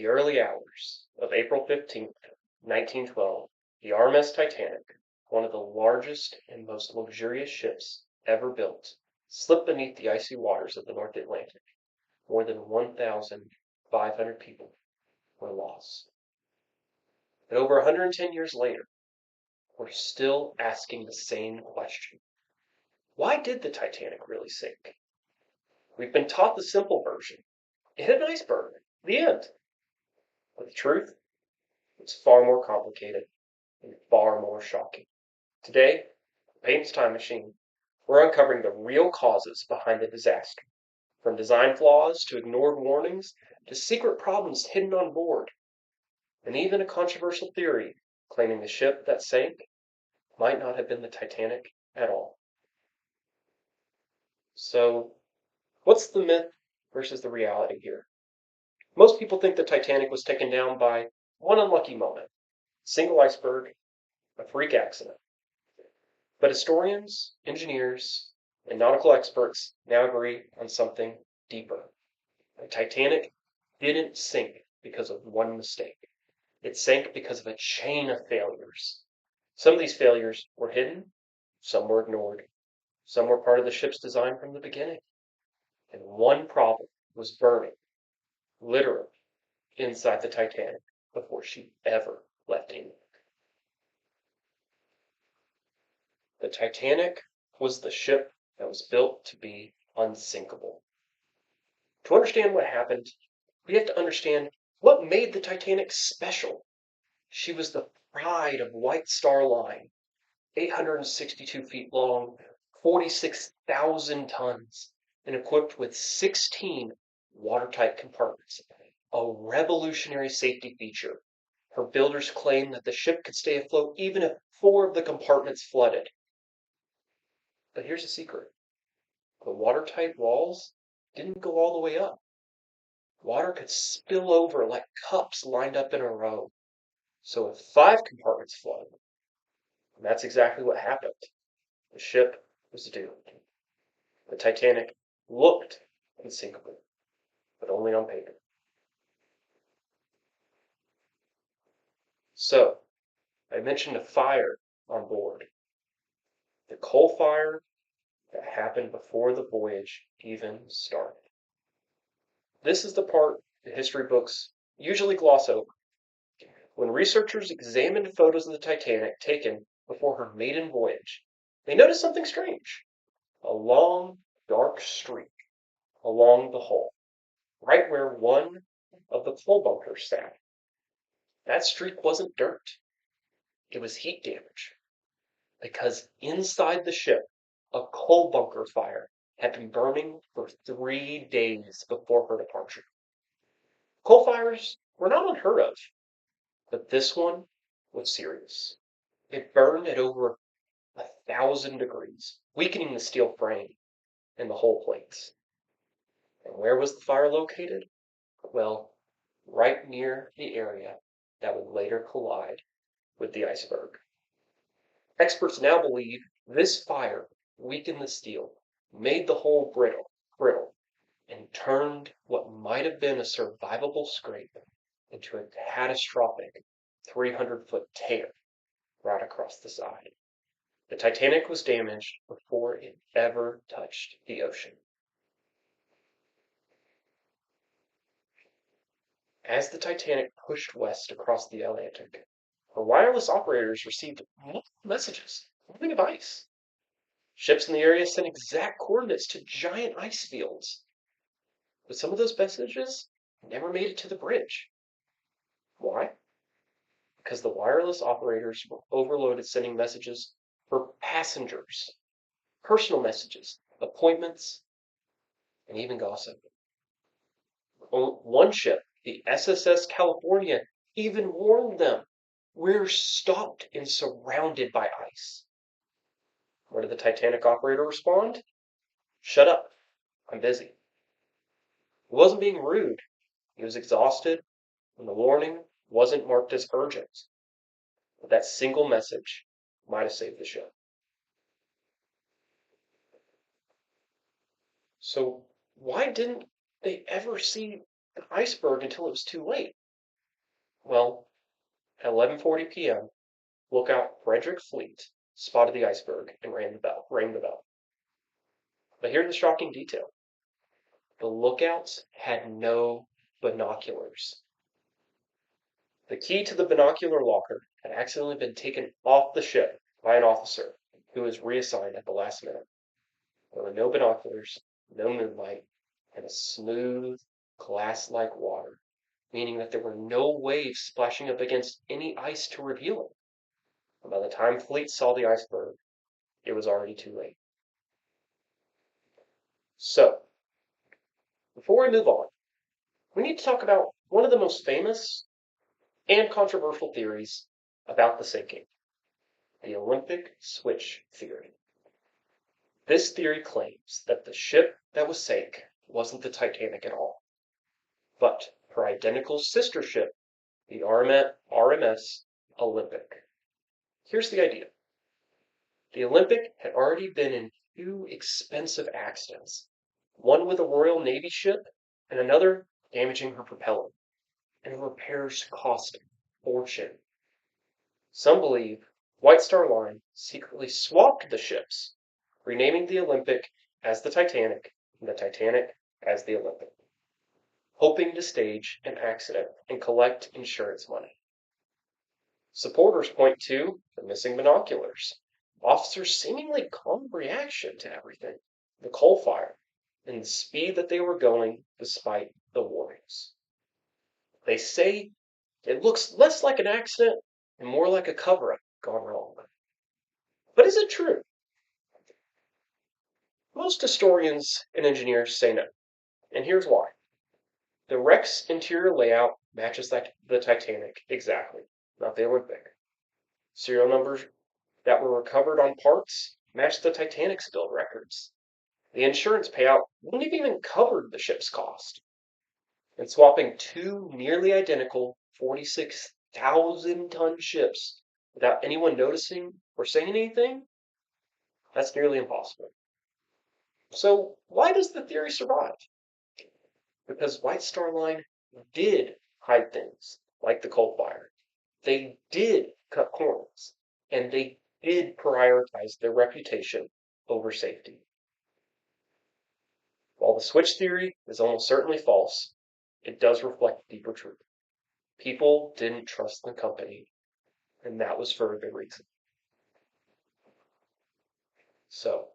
the early hours of April 15th, 1912, the RMS Titanic, one of the largest and most luxurious ships ever built, slipped beneath the icy waters of the North Atlantic. More than 1,500 people were lost. But over 110 years later, we're still asking the same question. Why did the Titanic really sink? We've been taught the simple version. It hit an iceberg. The end. But the truth is far more complicated and far more shocking. Today, Peyton's Time Machine, we're uncovering the real causes behind the disaster, from design flaws to ignored warnings to secret problems hidden on board, and even a controversial theory claiming the ship that sank might not have been the Titanic at all. So, what's the myth versus the reality here? Most people think the Titanic was taken down by one unlucky moment, a single iceberg, a freak accident. But historians, engineers, and nautical experts now agree on something deeper. The Titanic didn't sink because of one mistake. It sank because of a chain of failures. Some of these failures were hidden, some were ignored, some were part of the ship's design from the beginning. And one problem was burning, literally, inside the Titanic before she ever left England. The Titanic was the ship that was built to be unsinkable. To understand what happened, we have to understand what made the Titanic special. She was the pride of White Star Line, 862 feet long, 46,000 tons, and equipped with 16 watertight compartments, a revolutionary safety feature. Her builders claimed that the ship could stay afloat even if 4 of the compartments flooded. But here's the secret. The watertight walls didn't go all the way up. Water could spill over like cups lined up in a row. So if 5 compartments flooded, and that's exactly what happened, the ship was doomed. The Titanic looked unsinkable, but only on paper. So, I mentioned a fire on board. The coal fire that happened before the voyage even started. This is the part the history books usually gloss over. When researchers examined photos of the Titanic taken before her maiden voyage, they noticed something strange. A long, dark streak along the hull, right where one of the coal bunkers sat. That streak wasn't dirt. It was heat damage. Because inside the ship, a coal bunker fire had been burning for 3 days before her departure. Coal fires were not unheard of, but this one was serious. It burned at over 1,000 degrees, weakening the steel frame and the hull plates. And where was the fire located? Well, right near the area that would later collide with the iceberg. Experts now believe this fire weakened the steel, made the hull brittle, and turned what might have been a survivable scrape into a catastrophic 300-foot tear right across the side. The Titanic was damaged before it ever touched the ocean. As the Titanic pushed west across the Atlantic, her wireless operators received multiple messages, moving of ice. Ships in the area sent exact coordinates to giant ice fields. But some of those messages never made it to the bridge. Why? Because the wireless operators were overloaded sending messages for passengers, personal messages, appointments, and even gossip. One ship, the SSS California, even warned them, "We're stopped and surrounded by ice." What did the Titanic operator respond? "Shut up, I'm busy." He wasn't being rude. He was exhausted, and the warning wasn't marked as urgent. But that single message might have saved the ship. So why didn't they ever see the iceberg until it was too late? Well, at 11:40 p.m., lookout Frederick Fleet spotted the iceberg and rang the bell. But here's the shocking detail. The lookouts had no binoculars. The key to the binocular locker had accidentally been taken off the ship by an officer who was reassigned at the last minute. There were no binoculars, no moonlight, and a smooth, glass-like water, meaning that there were no waves splashing up against any ice to reveal it. And by the time Fleet saw the iceberg, it was already too late. So, before we move on, we need to talk about one of the most famous and controversial theories about the sinking, the Olympic switch theory. This theory claims that the ship that was sank wasn't the Titanic at all, but her identical sister ship, the RMS Olympic. Here's the idea. The Olympic had already been in two expensive accidents, one with a Royal Navy ship and another damaging her propeller, and repairs cost a fortune. Some believe White Star Line secretly swapped the ships, renaming the Olympic as the Titanic and the Titanic as the Olympic, hoping to stage an accident and collect insurance money. Supporters point to the missing binoculars, officers' seemingly calm reaction to everything, the coal fire, and the speed that they were going despite the warnings. They say it looks less like an accident and more like a cover-up gone wrong. But is it true? Most historians and engineers say no, and here's why. The wreck's interior layout matches the Titanic exactly, not the Olympic. Serial numbers that were recovered on parts matched the Titanic's build records. The insurance payout wouldn't have even covered the ship's cost. And swapping two nearly identical 46,000-ton ships without anyone noticing or saying anything, that's nearly impossible. So why does the theory survive? Because White Star Line did hide things like the coal fire. They did cut corners, and they did prioritize their reputation over safety. While the switch theory is almost certainly false, it does reflect deeper truth. People didn't trust the company, and that was for a good reason. So,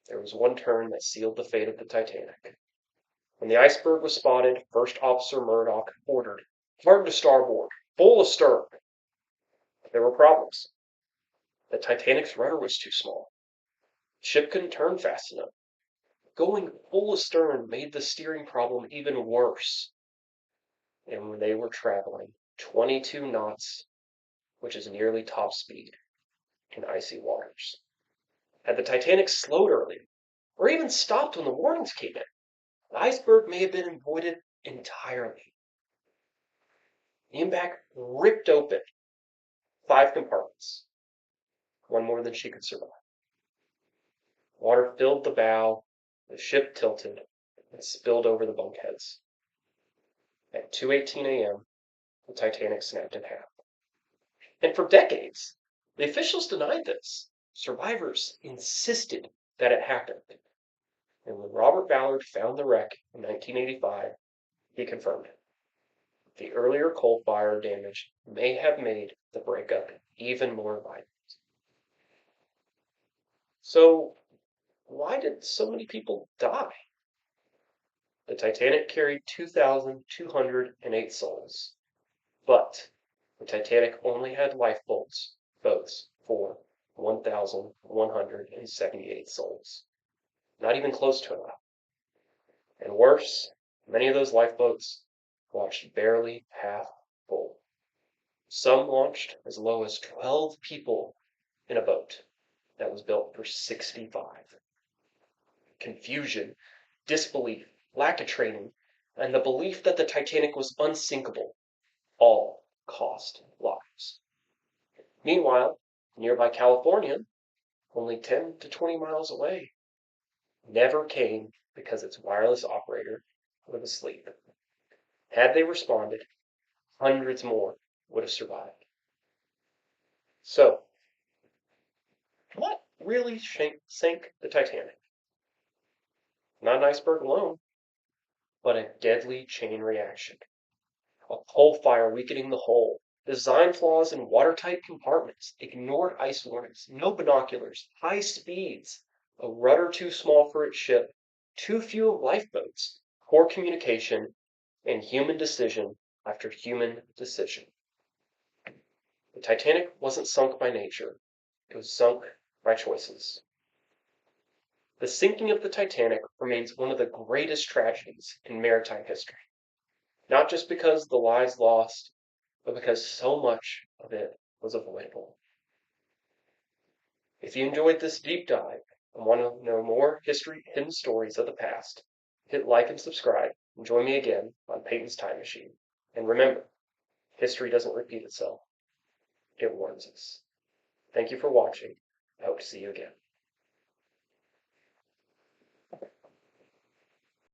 there was one turn that sealed the fate of the Titanic. When the iceberg was spotted, First Officer Murdoch ordered, "Hard to starboard, full astern." But there were problems. The Titanic's rudder was too small. The ship couldn't turn fast enough. Going full astern made the steering problem even worse. And when they were traveling 22 knots, which is nearly top speed, in icy waters. Had the Titanic slowed earlier, or even stopped when the warnings came in, the iceberg may have been avoided entirely. The impact ripped open 5 compartments, one more than she could survive. Water filled the bow, the ship tilted, and spilled over the bulkheads. At 2:18 a.m., the Titanic snapped in half. And for decades, the officials denied this. Survivors insisted that it happened. And when Robert Ballard found the wreck in 1985, he confirmed it. The earlier coal fire damage may have made the breakup even more violent. So, why did so many people die? The Titanic carried 2,208 souls, but the Titanic only had lifeboats boats for 1,178 souls. Not even close to enough. And worse, many of those lifeboats launched barely half full. Some launched as low as 12 people in a boat that was built for 65. Confusion, disbelief, lack of training, and the belief that the Titanic was unsinkable all cost lives. Meanwhile, nearby California, only 10 to 20 miles away, never came because its wireless operator was asleep. Had they responded, hundreds more would have survived. So, what really sank the Titanic? Not an iceberg alone, but a deadly chain reaction. A coal fire weakening the hull, design flaws in watertight compartments, ignored ice warnings, no binoculars, high speeds, a rudder too small for its ship, too few lifeboats, poor communication, and human decision after human decision. The Titanic wasn't sunk by nature, it was sunk by choices. The sinking of the Titanic remains one of the greatest tragedies in maritime history, not just because the lives lost, but because so much of it was avoidable. If you enjoyed this deep dive and want to know more history hidden stories of the past, hit like and subscribe and join me again on Peyton's Time Machine. And remember, history doesn't repeat itself, it warns us. Thank you for watching. I hope to see you again.